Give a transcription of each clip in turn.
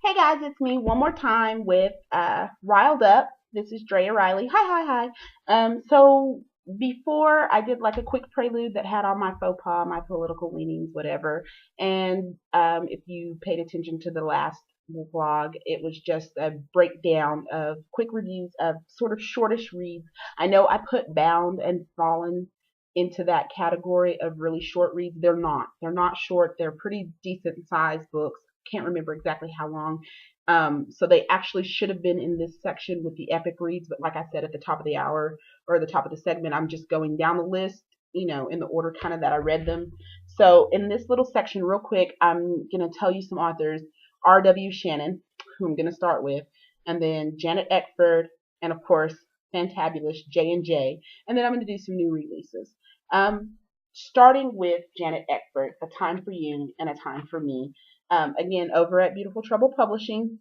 Hey guys, it's me one more time with Riled Up. This is Drea Riley. So before I did like a quick prelude that had all my faux pas, my political leanings, whatever. And if you paid attention to the last vlog, it was just a breakdown of quick reviews of sort of shortish reads. I know I put Bound and Fallen into that category of really short reads. They're not. They're not short. They're pretty decent sized books. Can't remember exactly how long. So they actually should have been in this section with the epic reads, but like I said, at the top of the hour or the top of the segment, I'm just going down the list, in the order kind of that I read them. So in this little section, real quick, I'm gonna tell you some authors: R.W. Shannon, who I'm gonna start with, and then Janet Eckford, and of course, fantabulous J&J, and then I'm gonna do some new releases. Starting with Janet Eckford, A Time for You and A Time for Me. Again, over at Beautiful Trouble Publishing.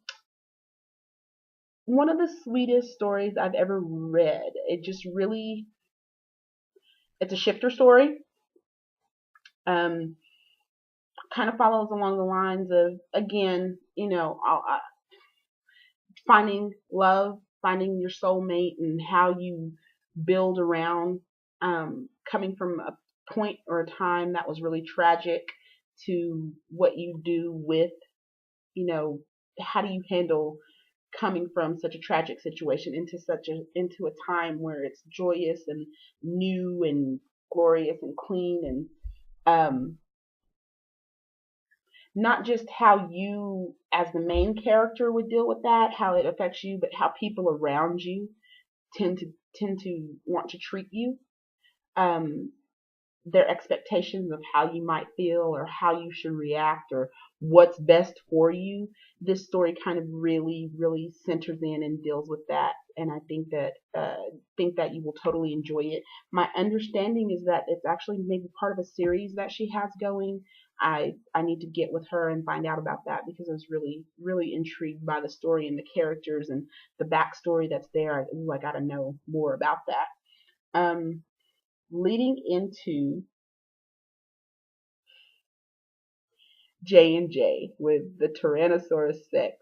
One of the sweetest stories I've ever read. It just really, it's a shifter story. Kind of follows along the lines of, again, finding love, finding your soulmate, and how you build around coming from a point or a time that was really tragic to what you do with, how do you handle coming from such a tragic situation into a time where it's joyous and new and glorious and clean, and not just how you as the main character would deal with that, how it affects you, but how people around you tend to want to treat you. Their expectations of how you might feel or how you should react or what's best for you. This story kind of really, really centers in and deals with that, and I think that you will totally enjoy it. My understanding is that it's actually maybe part of a series that she has going. I need to get with her and find out about that because I was really, really intrigued by the story and the characters and the backstory that's there. I got to know more about that. Leading into J&J with the Tyrannosaurus Rex.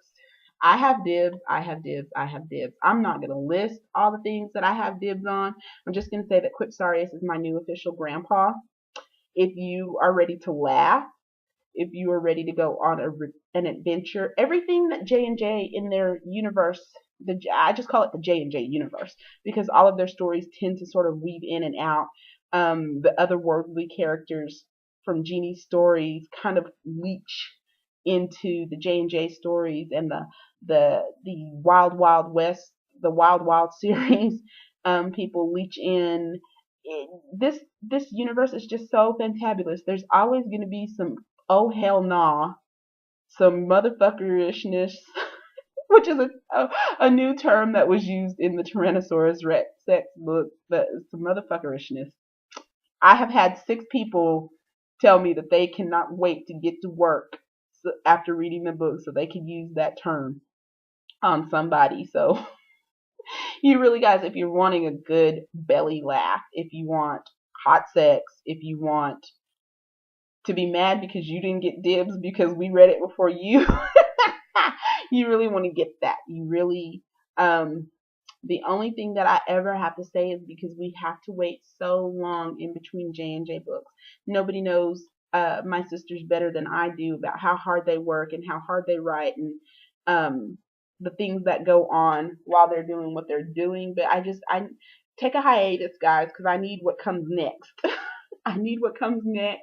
I have dibs, I have dibs, I have dibs. I'm not going to list all the things that I have dibs on. I'm just going to say that Quipsarius is my new official grandpa. If you are ready to laugh, if you are ready to go on an adventure, everything that J&J in their universe, I just call it the J&J universe because all of their stories tend to sort of weave in and out. The otherworldly characters from Jeannie's stories kind of leach into the J&J stories, and the Wild Wild West, the Wild Wild series. People leach in. This universe is just so fantabulous. There's always going to be some oh hell nah, some motherfuckerishness, which is a new term that was used in the Tyrannosaurus Rex sex book. But some motherfuckerishness. I have had 6 people tell me that they cannot wait to get to work after reading the book so they can use that term on somebody. So you really, guys, if you're wanting a good belly laugh, if you want hot sex, if you want to be mad because you didn't get dibs because we read it before you, you really want to get that. You really, the only thing that I ever have to say is because we have to wait so long in between J&J books. Nobody knows my sisters better than I do about how hard they work and how hard they write and the things that go on while they're doing what they're doing. But I take a hiatus, guys, because I need what comes next. I need what comes next.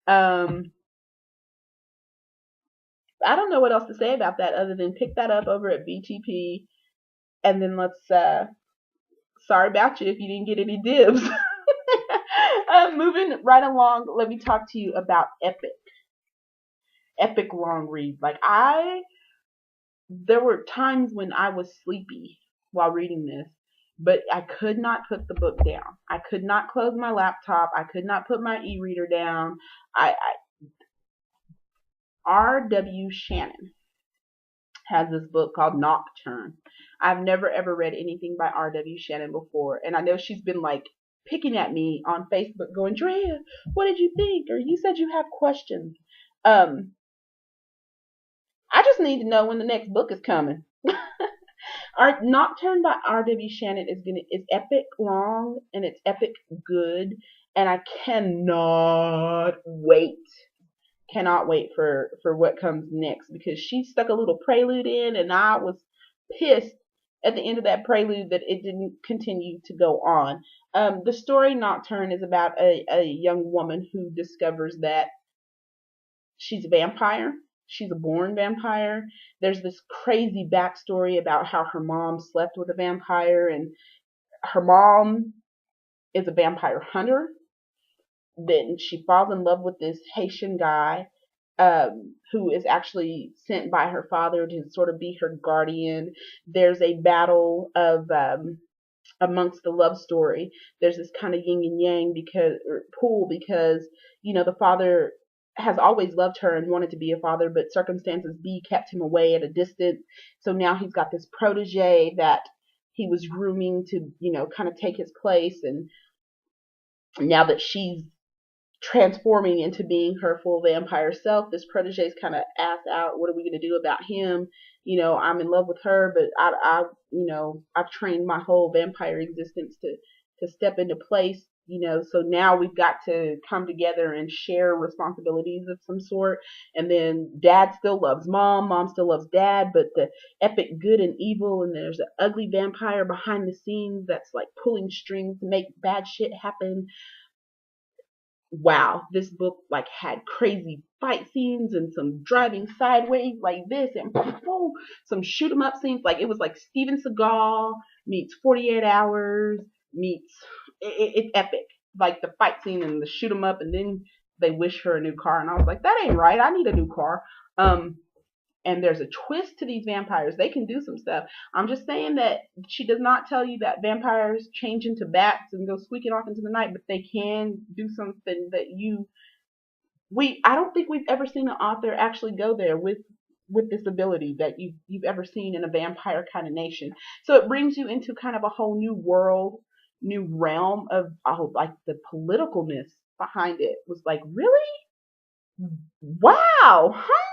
I don't know what else to say about that other than pick that up over at BTP. And then let's, sorry about you if you didn't get any dibs. Moving right along, let me talk to you about epic long reads. There were times when I was sleepy while reading this, but I could not put the book down. I could not close my laptop. I could not put my e-reader down. R.W. Shannon has this book called Nocturne. I've never ever read anything by R.W. Shannon before, and I know she's been picking at me on Facebook going, Drea, what did you think? Or you said you have questions. I just need to know when the next book is coming. Our Nocturne by R.W. Shannon is epic long and it's epic good, and I cannot wait for what comes next, because she stuck a little prelude in, and I was pissed at the end of that prelude that it didn't continue to go on. The story Nocturne is about a young woman who discovers that she's a vampire. She's a born vampire. There's this crazy backstory about how her mom slept with a vampire, and her mom is a vampire hunter. Then she falls in love with this Haitian guy, who is actually sent by her father to sort of be her guardian. There's a battle of amongst the love story. There's this kind of yin and yang because or pool, because the father has always loved her and wanted to be a father, but circumstances B kept him away at a distance. So now he's got this protege that he was grooming to kind of take his place, and now that she's transforming into being her full vampire self, this protege's kind of asked out, what are we going to do about him? I'm in love with her, but I've trained my whole vampire existence to step into place. So now we've got to come together and share responsibilities of some sort. And then dad still loves mom still loves dad, but the epic good and evil, and there's an ugly vampire behind the scenes that's like pulling strings to make bad shit happen. Wow, this book like had crazy fight scenes and some driving sideways like this, and boom, some shoot 'em up scenes. Like it was like Steven Seagal meets 48 Hours meets it's epic. Like the fight scene and the shoot 'em up, and then they wish her a new car, and I was like, that ain't right. I need a new car. And there's a twist to these vampires. They can do some stuff. I'm just saying that she does not tell you that vampires change into bats and go squeaking off into the night, but they can do something that I don't think we've ever seen an author actually go there with this ability that you've ever seen in a vampire kind of nation. So it brings you into kind of a whole new world, new realm of like the politicalness behind it was like, really? Wow, huh?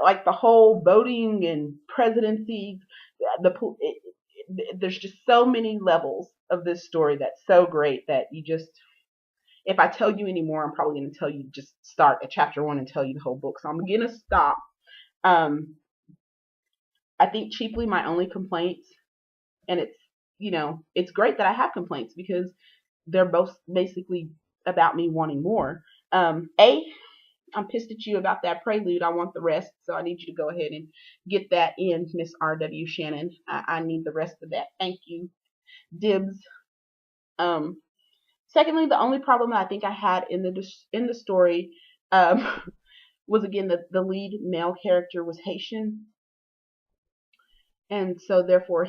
Like the whole voting and presidency, there's just so many levels of this story that's so great that if I tell you anymore, I'm probably going to tell you just start at chapter 1 and tell you the whole book. So I'm going to stop. I think chiefly my only complaints, and it's great that I have complaints because they're both basically about me wanting more. I'm pissed at you about that prelude. I want the rest, so I need you to go ahead and get that in, Miss R.W. Shannon. I need the rest of that. Thank you. Dibs. Secondly, the only problem I think I had in the story was again the lead male character was Haitian, and so therefore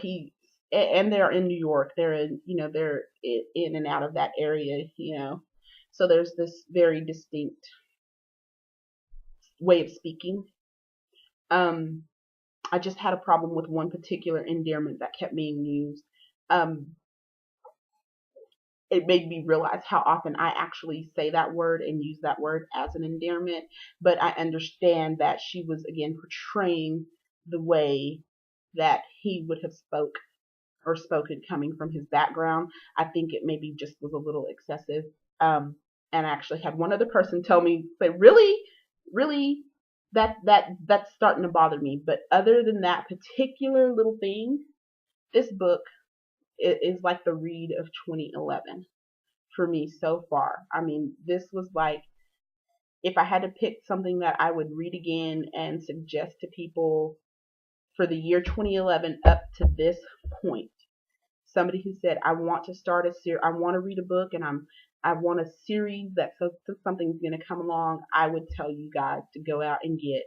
and they're in New York. They're they're in and out of that area. So there's this very distinct way of speaking. I just had a problem with one particular endearment that kept being used. It made me realize how often I actually say that word and use that word as an endearment. But I understand that she was again portraying the way that he would have spoken coming from his background. I think it maybe just was a little excessive. And I actually had one other person tell me, "But really, really, that's starting to bother me." But other than that particular little thing, this book is like the read of 2011 for me so far. I mean, this was like, if I had to pick something that I would read again and suggest to people for the year 2011 up to this point, somebody who said, I want to start a series, I want to read a book, and I want a series that so something's going to come along, I would tell you guys to go out and get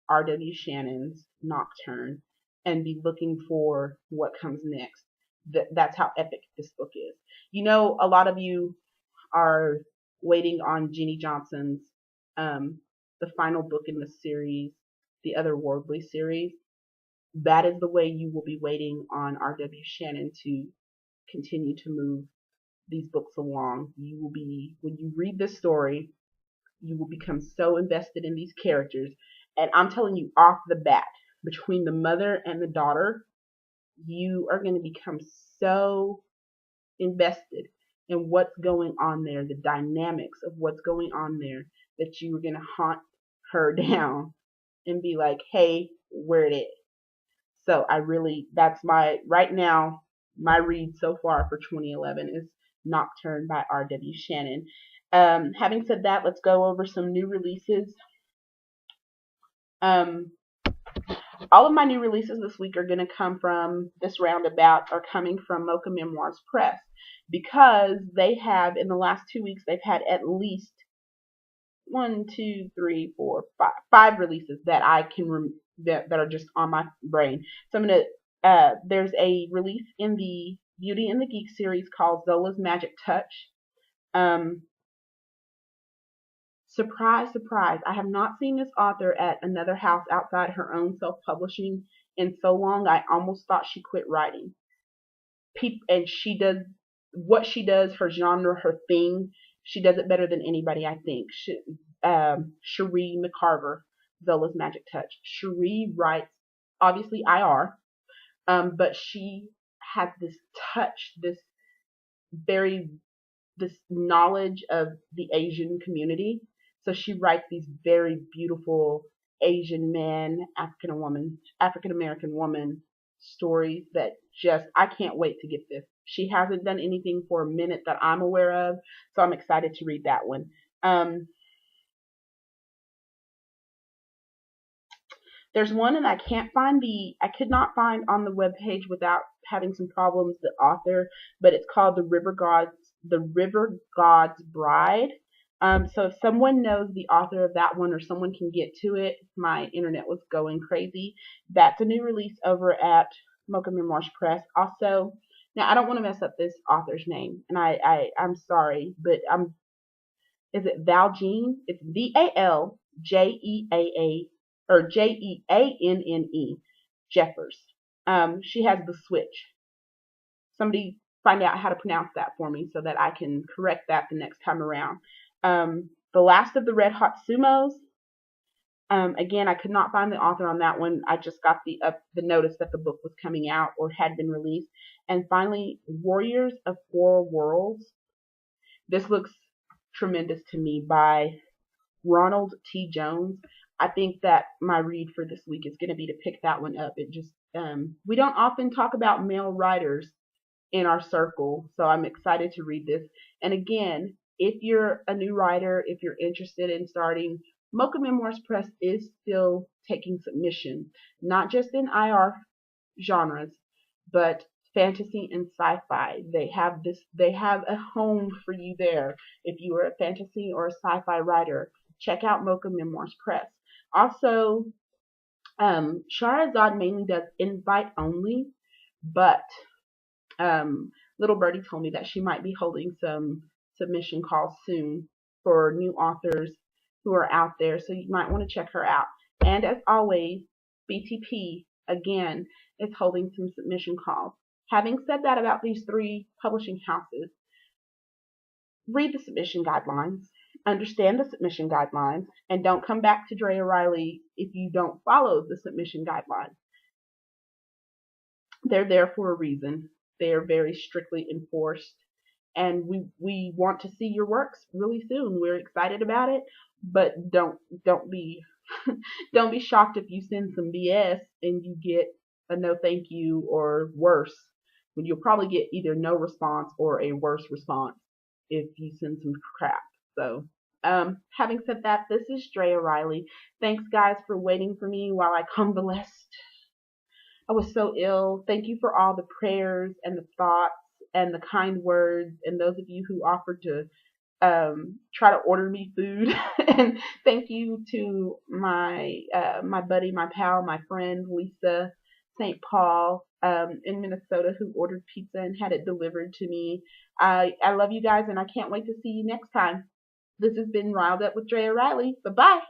R.W. Shannon's Nocturne and be looking for what comes next. That's how epic this book is. A lot of you are waiting on Jeanie Johnson's the final book in the series, the Otherworldly series. That is the way you will be waiting on R.W. Shannon to continue to move these books along. You will be, when you read this story, you will become so invested in these characters, And I'm telling you off the bat, between the mother and the daughter, you are going to become so invested in what's going on there, the dynamics of what's going on there, that you are going to hunt her down and be like, hey, where it is. So that's right now, my read so far for 2011 is Nocturne by R.W. Shannon. Having said that, let's go over some new releases. Um, all of my new releases this week are going to come from this roundabout, are coming from Mocha Memoirs Press, because they have, in the last 2 weeks, they've had at least 5 releases that I can that are just on my brain. So I'm gonna there's a release in the Beauty and the Geek series called Zola's Magic Touch. Surprise, surprise, I have not seen this author at another house outside her own self-publishing in so long. I almost thought she quit writing. And she does what she does, her genre, her thing. She does it better than anybody, I think. Cherie McCarver, Zola's Magic Touch. Cherie writes, obviously IR, but she has this touch, this knowledge of the Asian community. So she writes these very beautiful Asian men, African American woman stories that I can't wait to get this. She hasn't done anything for a minute that I'm aware of, so I'm excited to read that one. There's one, and I could not find on the webpage without having some problems, the author, but it's called The River God's Bride. So if someone knows the author of that one, or someone can get to it, my internet was going crazy. That's a new release over at Mocha Memoirs Press. Also, now I don't want to mess up this author's name, and I'm sorry, but is it Valjeanne? It's VALJEAA or JEANNE Jeffers. She has The Switch. Somebody find out how to pronounce that for me so that I can correct that the next time around. The Last of the Red Hot Sumos. Again, I could not find the author on that one. I just got the notice that the book was coming out or had been released. And finally, Warriors of Four Worlds. This looks tremendous to me, by Ronald T. Jones. I think that my read for this week is going to be to pick that one up. It just we don't often talk about male writers in our circle, so I'm excited to read this. And again, if you're a new writer, if you're interested in starting, Mocha Memoirs Press is still taking submissions, not just in IR genres, but fantasy and sci-fi. They have a home for you there. If you are a fantasy or a sci-fi writer, check out Mocha Memoirs Press. Also, Shahrazad mainly does invite only, but Little Birdie told me that she might be holding some submission calls soon for new authors who are out there, so you might want to check her out. And as always, BTP, again, is holding some submission calls. Having said that about these 3 publishing houses, read the submission guidelines, understand the submission guidelines, and don't come back to Jayha Leigh if you don't follow the submission guidelines. They're there for a reason. They are very strictly enforced, and we want to see your works really soon. We're excited about it, but don't be don't be shocked if you send some BS and you get a no thank you, or worse, when you'll probably get either no response or a worse response if you send some crap. So having said that, this is Jayha Leigh. Thanks guys for waiting for me while I convalesced. I was so ill. Thank you for all the prayers and the thoughts and the kind words, and those of you who offered to try to order me food. And thank you to my buddy, my pal, my friend Lisa St. Paul in Minnesota, who ordered pizza and had it delivered to me. I love you guys, and I can't wait to see you next time. This has been Riled Up with Jayha Leigh. Bye bye.